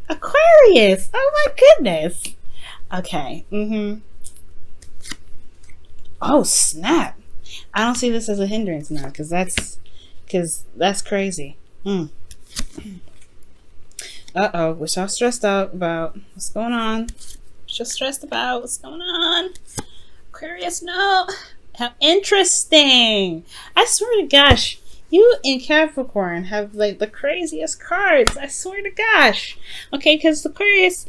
Aquarius. Oh my goodness. Okay. Oh snap. I don't see this as a hindrance now because that's crazy. Uh-oh. We're so stressed out about what's going on. Just stressed about what's going on. Aquarius, no. How interesting. I swear to gosh, you and Capricorn have like the craziest cards. I swear to gosh. Okay, because Aquarius,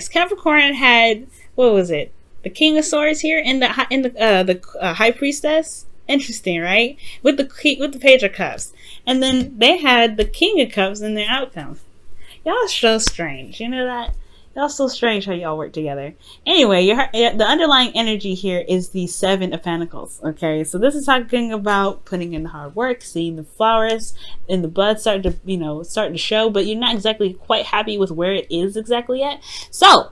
Capricorn had, what was it? The King of Swords here in the High Priestess. Interesting, right? With the Page of Cups, and then they had the King of Cups in their outcome. Y'all so strange. You know that? Y'all so strange how y'all work together. Anyway, the underlying energy here is the Seven of Pentacles. Okay, so this is talking about putting in the hard work, seeing the flowers and the buds start to show, but you're not exactly quite happy with where it is exactly yet. So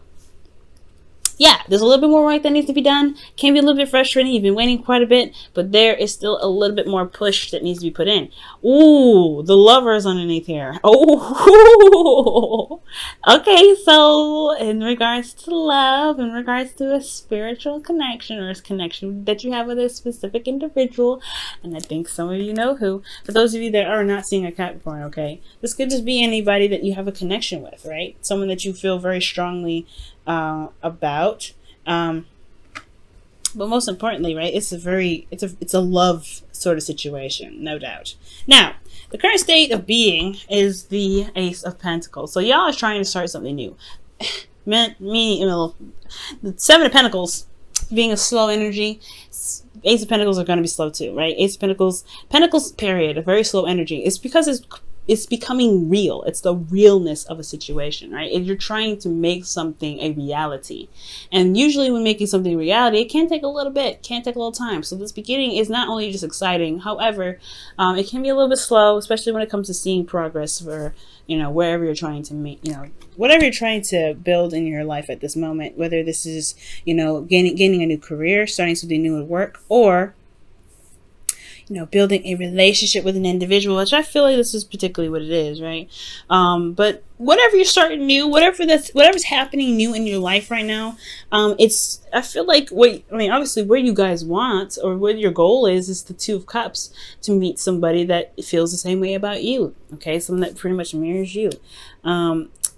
yeah, there's a little bit more work that needs to be done. Can be a little bit frustrating. You've been waiting quite a bit, but there is still a little bit more push that needs to be put in. Ooh, the Lovers underneath here. Oh, okay. So in regards to love, in regards to a spiritual connection or a connection that you have with a specific individual, and I think some of you know who. For those of you that are not seeing a Capricorn, okay, this could just be anybody that you have a connection with, right? Someone that you feel very strongly about, but most importantly, right, it's a love sort of situation, no doubt. Now, the current state of being is the Ace of Pentacles. So y'all are trying to start something new. Meaning, the Seven of Pentacles being a slow energy, Ace of Pentacles are going to be slow too, right? Ace of Pentacles period, a very slow energy. It's because it's becoming real. It's the realness of a situation, right? If you're trying to make something a reality, and usually when making something a reality, it can take a little bit, can take a little time. So this beginning is not only just exciting, however, it can be a little bit slow, especially when it comes to seeing progress for, wherever you're trying to make, whatever you're trying to build in your life at this moment, whether this is, gaining a new career, starting something new at work, or building a relationship with an individual, which I feel like this is particularly what it is, right? But whatever you're starting new, whatever's happening new in your life right now, I feel like obviously where you guys want or what your goal is the Two of Cups, to meet somebody that feels the same way about you, okay? Someone that pretty much mirrors you.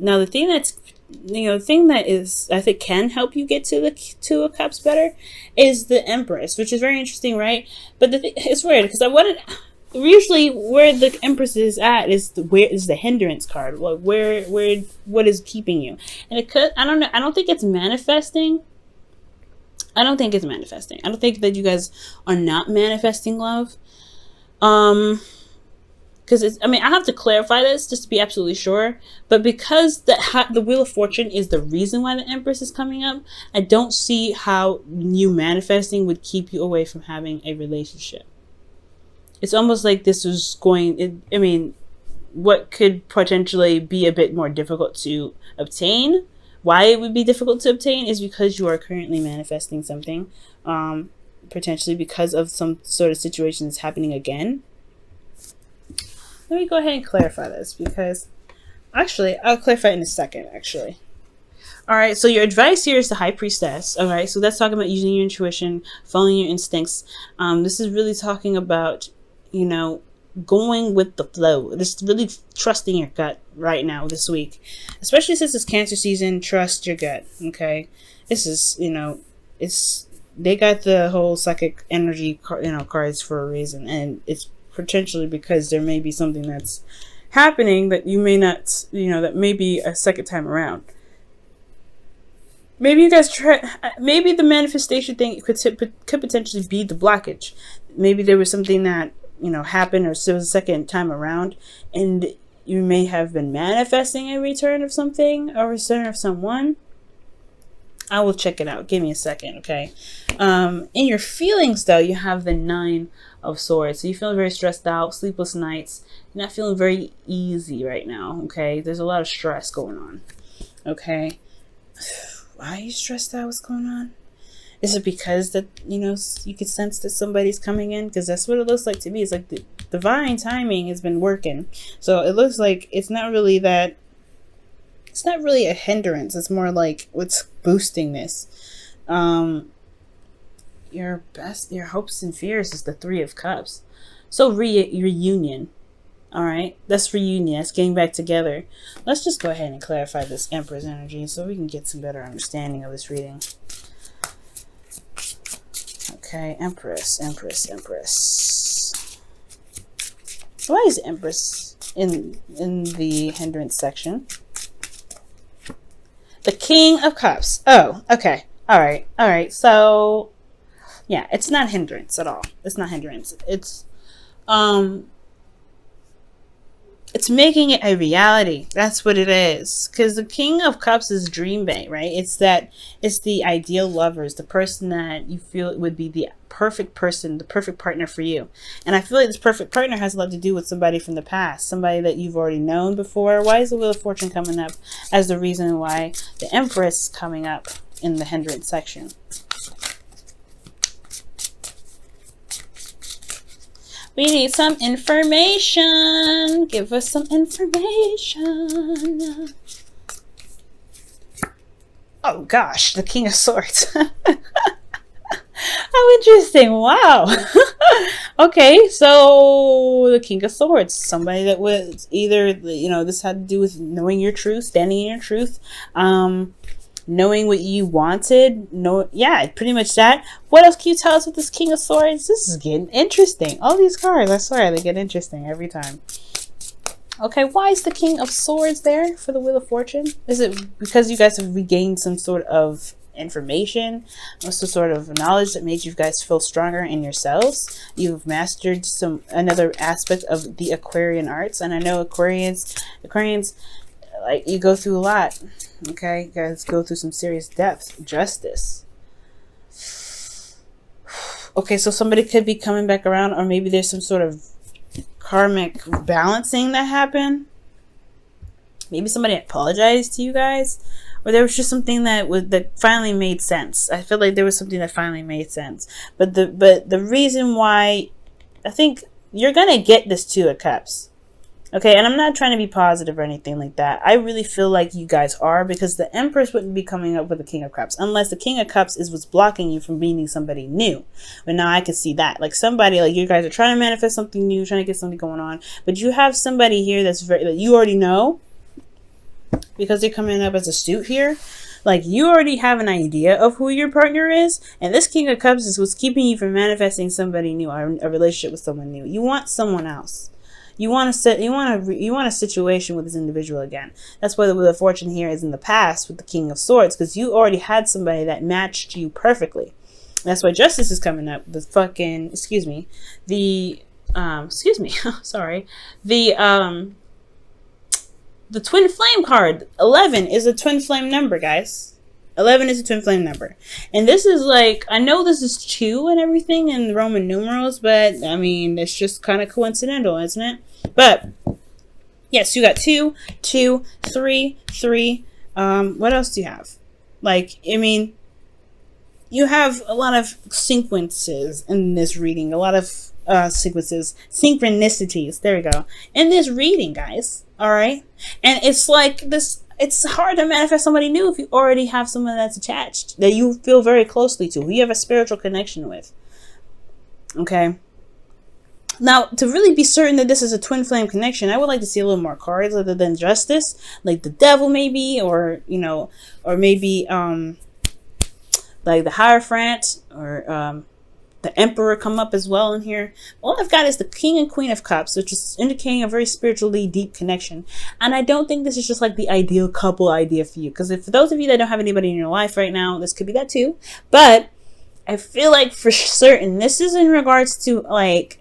Now the thing that is, I think, can help you get to the Two of Cups better is the Empress, which is very interesting, right? But it's weird because usually where the Empress is at is the hindrance card. Like what is keeping you? And it could, I don't know. I don't think it's manifesting. I don't think that you guys are not manifesting love. Because I have to clarify this just to be absolutely sure. But because the Wheel of Fortune is the reason why the Empress is coming up, I don't see how you manifesting would keep you away from having a relationship. It's almost like this was what could potentially be a bit more difficult to obtain. Why it would be difficult to obtain is because you are currently manifesting something, potentially because of some sort of situation that's happening again. Let me go ahead and clarify this, because actually I'll clarify it in a second, actually. All right, so your advice here is the High Priestess. All right, so that's talking about using your intuition, following your instincts. This is really talking about, going with the flow. Just really trusting your gut right now this week, especially since it's Cancer season. Trust your gut. Okay, this is they got the whole psychic energy cards for a reason, and it's potentially because there may be something that's happening that you may not, that may be a second time around. Maybe you guys maybe the manifestation thing could potentially be the blockage. Maybe there was something that, happened, or so it was a second time around, and you may have been manifesting a return of something, or a return of someone. I will check it out. Give me a second, okay? In your feelings, though, you have the Nine of Swords. So you feel very stressed out, sleepless nights. You're not feeling very easy right now, okay? There's a lot of stress going on, okay? Why are you stressed out? What's going on? Is it because that, you could sense that somebody's coming in? Because that's what it looks like to me. It's like the divine timing has been working. So it looks like it's not really that It's not really a hindrance. It's more like what's boosting this. Your hopes and fears is the Three of Cups. So reunion. All right, that's reunion. That's getting back together. Let's just go ahead and clarify this Empress energy so we can get some better understanding of this reading. Okay, Empress. Why is Empress in the hindrance section? The King of Cups. Oh, okay. All right. So, yeah, it's not hindrance at all. It's not hindrance. It's making it a reality. That's what it is. Because the King of Cups is dream bait, right? It's the ideal lover. It's the person that you feel would be the perfect person, the perfect partner for you. And I feel like this perfect partner has a lot to do with somebody from the past, somebody that you've already known before. Why is the Wheel of Fortune coming up as the reason why the Empress is coming up in the hindrance section? We need some information. Give us some information. Oh gosh, the King of Swords. How interesting. Wow. Okay, so the King of Swords. Somebody that was either, this had to do with knowing your truth, standing in your truth. Knowing what you wanted. Yeah, pretty much that. What else can you tell us with this King of Swords? This is getting interesting. All these cards, I swear, they get interesting every time. Okay, why is the King of Swords there for the Wheel of Fortune? Is it because you guys have regained some sort of information, or some sort of knowledge that made you guys feel stronger in yourselves? You've mastered another aspect of the Aquarian arts, and I know Aquarians, like, you go through a lot. Okay, you guys go through some serious depth. Justice. Okay, so somebody could be coming back around, or maybe there's some sort of karmic balancing that happened. Maybe somebody apologized to you guys, or there was just something that finally made sense. I feel like there was something that finally made sense. But the reason why, I think you're gonna get this Two of Cups. Okay, and I'm not trying to be positive or anything like that. I really feel like you guys are, because the Empress wouldn't be coming up with the King of Cups unless the King of Cups is what's blocking you from meeting somebody new. But now I can see that. Like, somebody, like, you guys are trying to manifest something new, trying to get something going on, but you have somebody here that you already know, because they're coming up as a suit here. Like, you already have an idea of who your partner is, and this King of Cups is what's keeping you from manifesting somebody new, or a relationship with someone new. You want someone else. You want a situation with this individual again. That's why the Wheel of Fortune here is in the past with the King of Swords, because you already had somebody that matched you perfectly. That's why Justice is coming up. The Twin Flame card. 11 is a Twin Flame number, guys. 11 is a Twin Flame number. And this is like, I know this is 2 and everything in the Roman numerals, but I mean, it's just kind of coincidental, isn't it? But yes, you got 2, 2, 3, 3. What else do you have? Like, I mean, you have a lot of sequences in this reading, a lot of synchronicities. There we go. In this reading, guys. All right. And it's like this. It's hard to manifest somebody new if you already have someone that's attached, that you feel very closely to, who you have a spiritual connection with. Okay. Now, to really be certain that this is a twin flame connection, I would like to see a little more cards other than Justice, like the Devil maybe, or maybe like the Hierophant, or the Emperor come up as well in here. All I've got is the King and Queen of Cups, which is indicating a very spiritually deep connection. And I don't think this is just like the ideal couple idea for you. Because for those of you that don't have anybody in your life right now, this could be that too. But I feel like for certain, this is in regards to, like,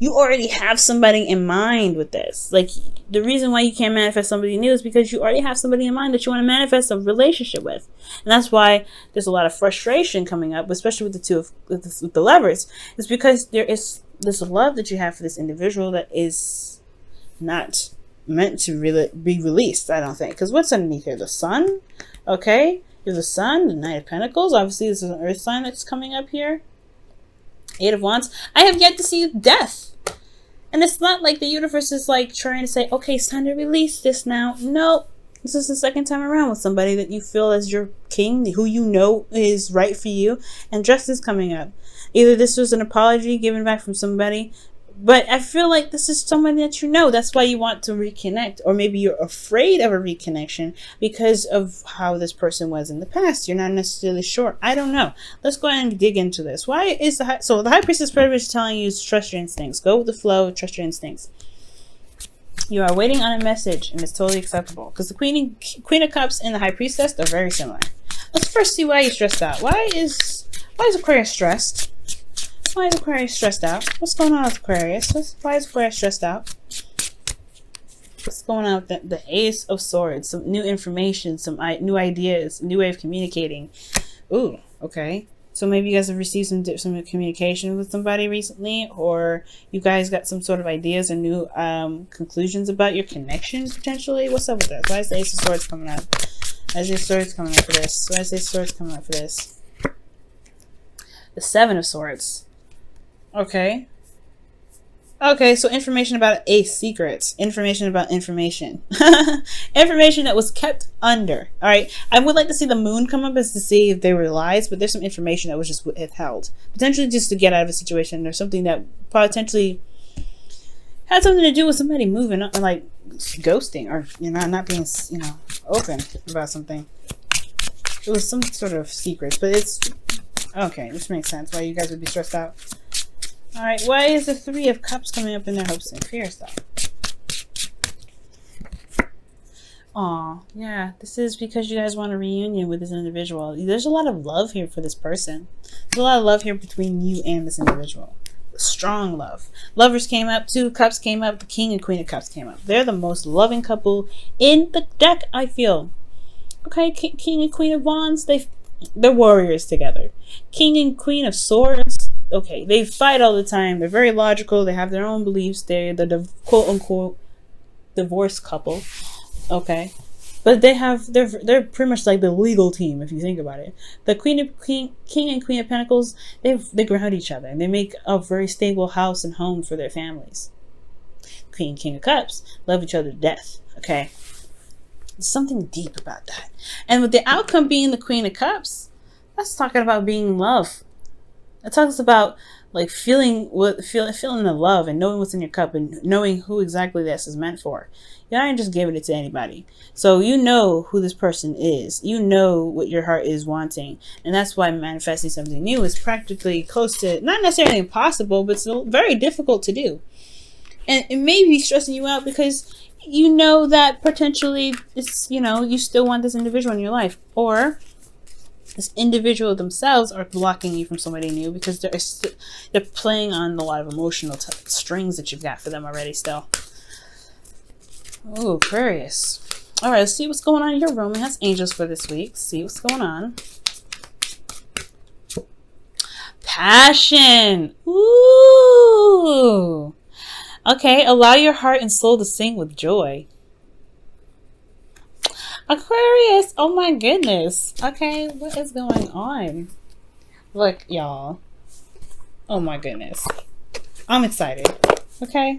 you already have somebody in mind with this. Like, the reason why you can't manifest somebody new is because you already have somebody in mind that you want to manifest a relationship with. And that's why there's a lot of frustration coming up, especially with with the Lovers. It's because there is this love that you have for this individual that is not meant to really be released, I don't think. Because what's underneath here? The Sun? Okay. There's the Sun, the Knight of Pentacles. Obviously, this is an Earth sign that's coming up here. 8 of Wands. I have yet to see Death. And it's not like the universe is like trying to say, okay, it's time to release this now. Nope. This is the second time around with somebody that you feel as your king, who you know is right for you, and justice coming up. Either this was an apology given back from somebody, but I feel like this is someone that you know. That's why you want to reconnect. Or maybe you're afraid of a reconnection because of how this person was in the past. You're not necessarily sure. I don't know. Let's go ahead and dig into this. Why is the High Priestess pretty much telling you to trust your instincts. Go with the flow. Trust your instincts. You are waiting on a message, and it's totally acceptable. Because the Queen of Cups and the High Priestess are very similar. Let's first see why you're stressed out. Why is Aquarius stressed? Why is Aquarius stressed out? What's going on with Aquarius? Why is Aquarius stressed out? What's going on with the Ace of Swords? Some new information, some new ideas, new way of communicating. Ooh, okay. So maybe you guys have received some communication with somebody recently, or you guys got some sort of ideas and new conclusions about your connections potentially. What's up with that? Why is the Ace of Swords coming up? Why is the Ace of Swords coming up for this? Why is the Ace of Swords coming up for this? The Seven of Swords. Okay. Okay, so information about Ace secrets. Information about information. Information that was kept under. Alright. I would like to see the moon come up as to see if they were lies, but there's some information that was just withheld. Potentially just to get out of a situation or something that potentially had something to do with somebody moving up and like ghosting or not being open about something. It was some sort of secret, but it's okay, this makes sense why you guys would be stressed out. Alright, why is the Three of Cups coming up in their hopes and fears, though? Aw, yeah, this is because you guys want a reunion with this individual. There's a lot of love here for this person. There's a lot of love here between you and this individual. Strong love. Lovers came up, Two of Cups came up, the King and Queen of Cups came up. They're the most loving couple in the deck, I feel. Okay, King and Queen of Wands, they're warriors together. King and Queen of Swords, okay, they fight all the time. They're very logical. They have their own beliefs. They're the quote-unquote divorced couple, okay? But they're pretty much like the legal team if you think about it. The King and Queen of Pentacles, they ground each other and they make a very stable house and home for their families. King of Cups love each other to death, okay? There's something deep about that. And with the outcome being the Queen of Cups, that's talking about being in love. It talks about like feeling the love and knowing what's in your cup and knowing who exactly this is meant for. You're not just giving it to anybody. So you know who this person is. You know what your heart is wanting. And that's why manifesting something new is practically close to, not necessarily impossible, but it's very difficult to do. And it may be stressing you out because you know that potentially it's, you still want this individual in your life. Or this individual themselves are blocking you from somebody new because they're playing on a lot of emotional strings that you've got for them already still. Oh, Aquarius. All right, let's see what's going on in your romance angels for this week. See what's going on. Passion. Ooh. Okay, allow your heart and soul to sing with joy. Aquarius, oh my goodness. Okay, what is going on? Look, y'all. Oh my goodness. I'm excited. Okay?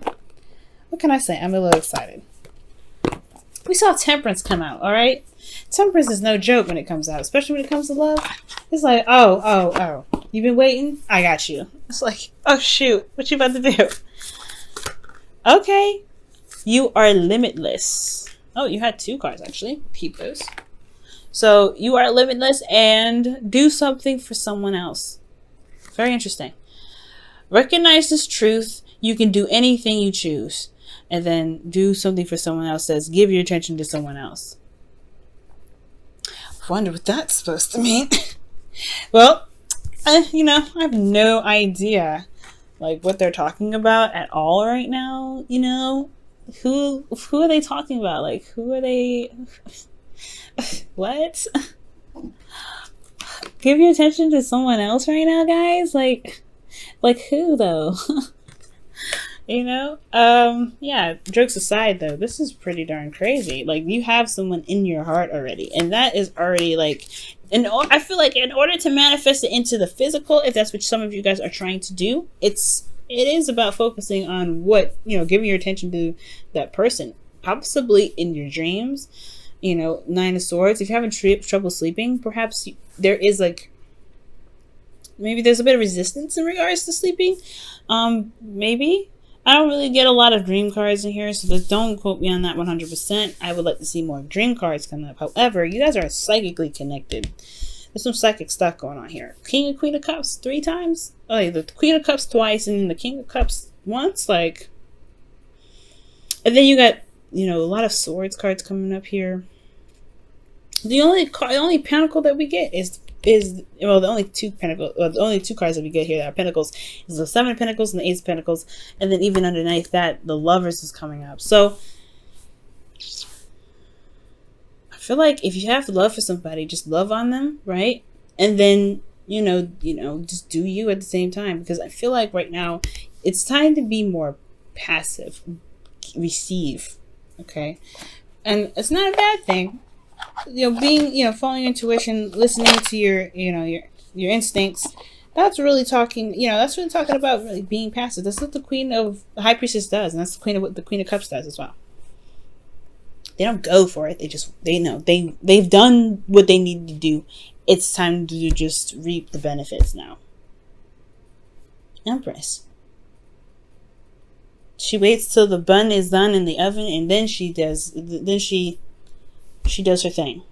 What can I say? I'm a little excited. We saw Temperance come out, alright? Temperance is no joke when it comes out, especially when it comes to love. It's like, oh. You've been waiting? I got you. It's like, oh shoot, what you about to do? Okay. You are limitless. Oh, you had two cards, actually. Keep those. So, you are limitless and do something for someone else. Very interesting. Recognize this truth. You can do anything you choose. And then do something for someone else. Says, give your attention to someone else. I wonder what that's supposed to mean. Well, I have no idea, like, what they're talking about at all right now, Who are they talking about? Like, who are they? What? Give your attention to someone else right now, guys? Like who, though? Yeah, jokes aside, though, this is pretty darn crazy. Like, you have someone in your heart already. And that is already, like, I feel like in order to manifest it into the physical, if that's what some of you guys are trying to do, it is about focusing on what, giving your attention to that person, possibly in your dreams, Nine of Swords. If you're having trouble sleeping, perhaps there is like, maybe there's a bit of resistance in regards to sleeping. Maybe. I don't really get a lot of dream cards in here, so don't quote me on that 100%. I would like to see more dream cards come up. However, you guys are psychically connected. There's some psychic stuff going on here. King and Queen of Cups 3 times. Oh, yeah, the Queen of Cups twice, and then the King of Cups once. Like, and then you got a lot of Swords cards coming up here. The only pentacle that we get is the only two cards that we get here that are pentacles is the 7 of Pentacles and the 8 of Pentacles, and then even underneath that, the Lovers is coming up. So I feel like if you have love for somebody, just love on them, right? And then just do you at the same time, because I feel like right now it's time to be more passive, receive, okay? And it's not a bad thing. Being, following your intuition, listening to your instincts. That's really talking about really being passive. That's what the High Priestess does, and that's what the Queen of Cups does as well. They don't go for it. They know they've done what they need to do. It's time to just reap the benefits now. Empress. She waits till the bun is done in the oven, and then she does her thing.